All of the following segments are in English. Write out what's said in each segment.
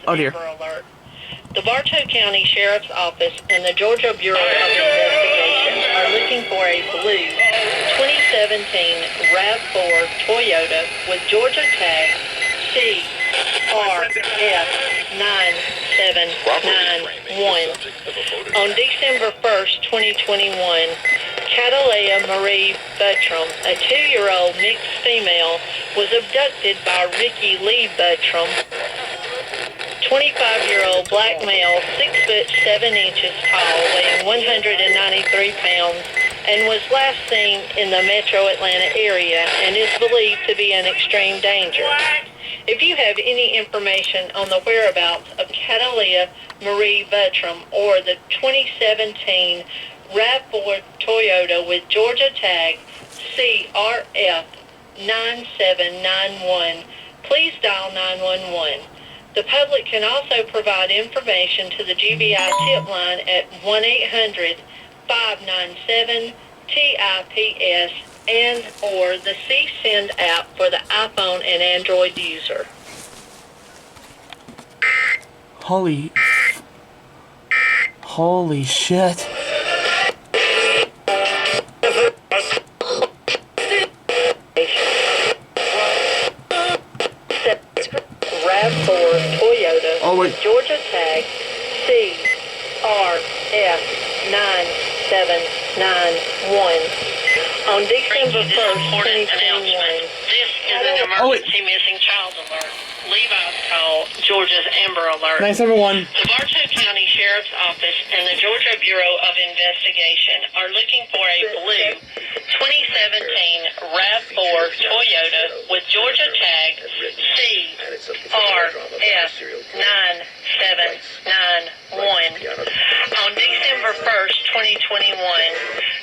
Oh dear. Amber Alert. The Bartow County Sheriff's Office and the Georgia Bureau of Investigation are looking for a blue 2017 RAV4 Toyota with Georgia tag CRF9791. On December 1st, 2021, Catalea Marie Buttram, a 2-year-old mixed female, was abducted by Ricky Lee Buttram, 25-year-old black male, 6 foot 7 inches tall, weighing 193 pounds, and was last seen in the metro Atlanta area and is believed to be in extreme danger. If you have any information on the whereabouts of Catalea Marie Buttram or the 2017 RAV4 Toyota with Georgia tag CRF9791, please dial 911. The public can also provide information to the GBI tip line at 1-800-597-TIPS and or the CSend app for the iPhone and Android user. Holy shit. RAV4 Toyota with Georgia tag CRF9791. On December 1st, 2021, this is an emergency missing child alert. Levi's call, Georgia's Amber Alert. Nice, everyone. The Bartow County Sheriff's Office and the Georgia Bureau of Investigation are looking for a blue 2017 RAV4 Toyota with Georgia tag CRF9791. On December 1st, 2021,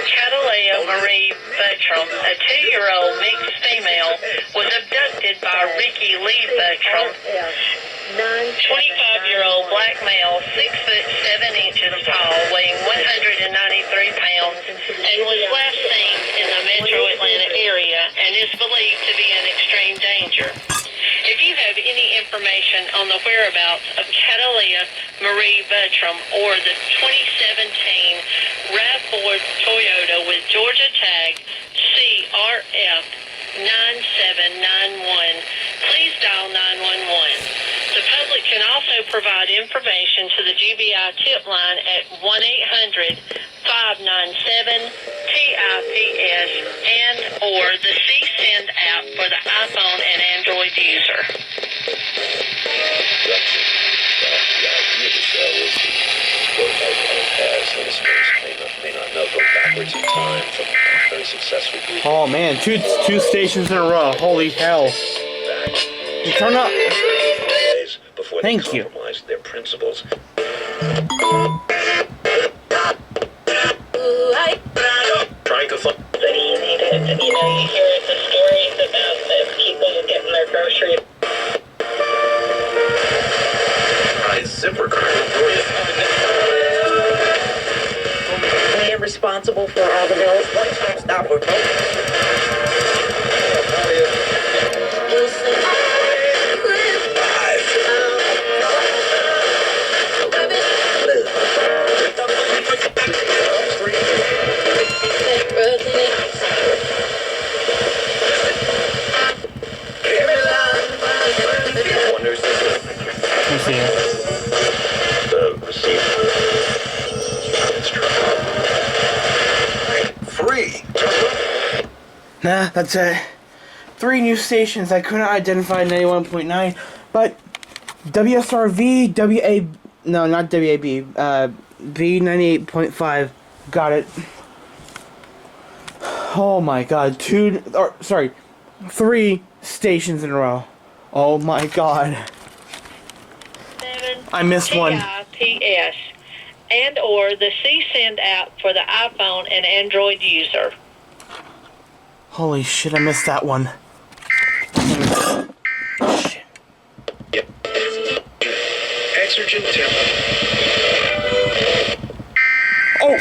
Catalea Marie Buttram, a 2-year-old mixed female, was abducted by Ricky Lee Buttram, 25-year-old black male, 6 foot 7 inches tall, weighing 193 pounds, and was last seen in the metro Atlanta area and is believed to be in extreme danger. If you have any information on the whereabouts of Catalea Marie Buttram or the 2017 RAV4 Toyota with Georgia tag CRF9791, please dial 911. The public can also provide information to the GBI tip line at 1-800-597-TIPS and or the CSend app for the iPhone and Android user. Oh man, two stations in a row. Holy hell. Turn up. Thank you. Their principles. Trying to find. You hear the stories about the people getting their groceries. I am responsible for all the bills. One-time stop or Nah, that's it. 3 new stations. I couldn't identify 91.9, but WSRV, no, not WAB, B98.5, got it. Oh my god, 3 stations in a row. Oh my god. I missed one. TIPS and or the CSend app for the iPhone and Android user. Holy shit, I missed that one. Shit. Yep. Exergen temp. Oh!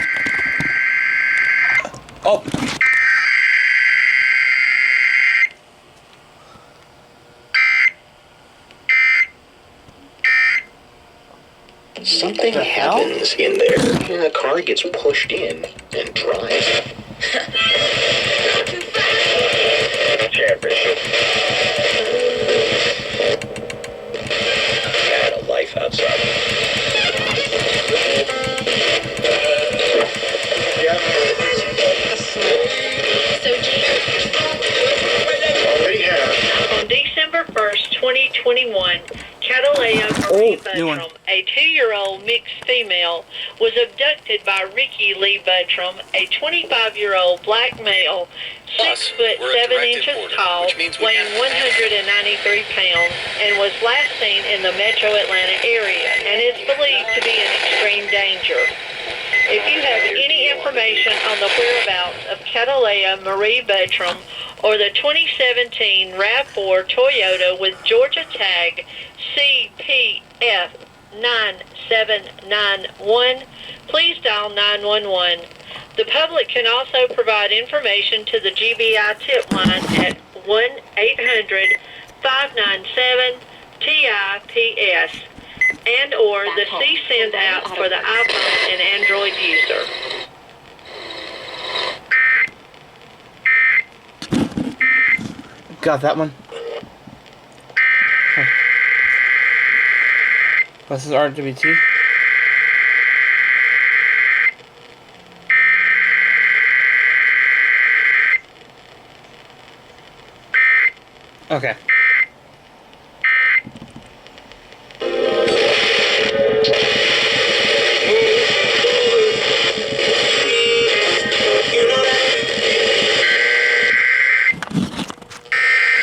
Oh! Something The hell? happens in there. The car gets pushed in and drives. Had a life outside. Already have. On December 1st, 2021, Catalea Marie new one. Buttram, a 2-year-old mixed female, was abducted by Ricky Lee Buttram, a 25-year-old black male, 6 foot we're a 7 directed inches order, tall, which means we weighing have to 193 pounds, and was last seen in the metro Atlanta area, and is believed to be in extreme danger. If you have any information on the whereabouts of Catalea Marie Buttram or the 2017 RAV4 Toyota with Georgia tag CPF 9791, please dial 911. The public can also provide information to the GBI tip line at 1-800-597-TIPS and or the CSend app for the iPhone and Android user. Got that one. Huh. This is RWT. Okay.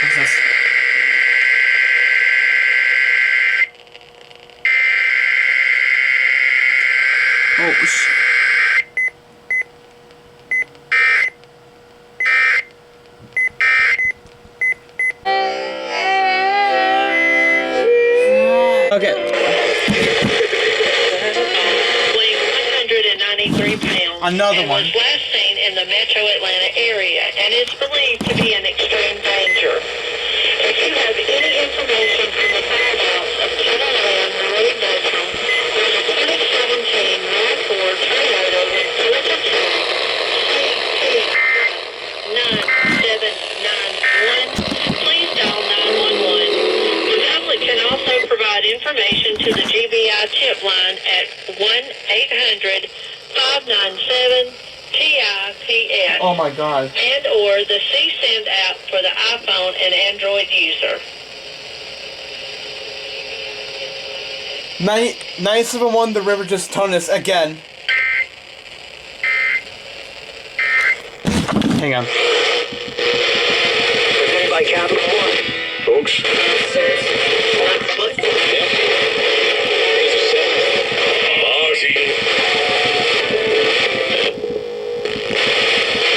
What's this? Oh, okay. Weighing 193 pounds. Another and one. was last seen in the metro Atlanta area and is believed to be in extreme danger. If you have any information from the whereabouts of Catalea Marie Buttram or the 2017 RAV4 Toyota with Georgia tag CP9791, please dial 911. The public can also provide information to the GBI tip line at 1-800-597-TIPS Oh my god. and or the CSend app for the iPhone and Android user. 971, the river just told us again. Hang on. Presented by Capital One. Folks.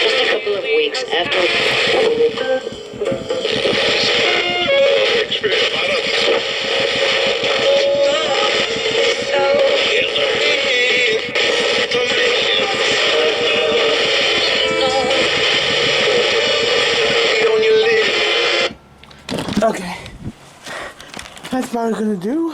Just a couple of weeks after. Okay. That's what I was gonna do.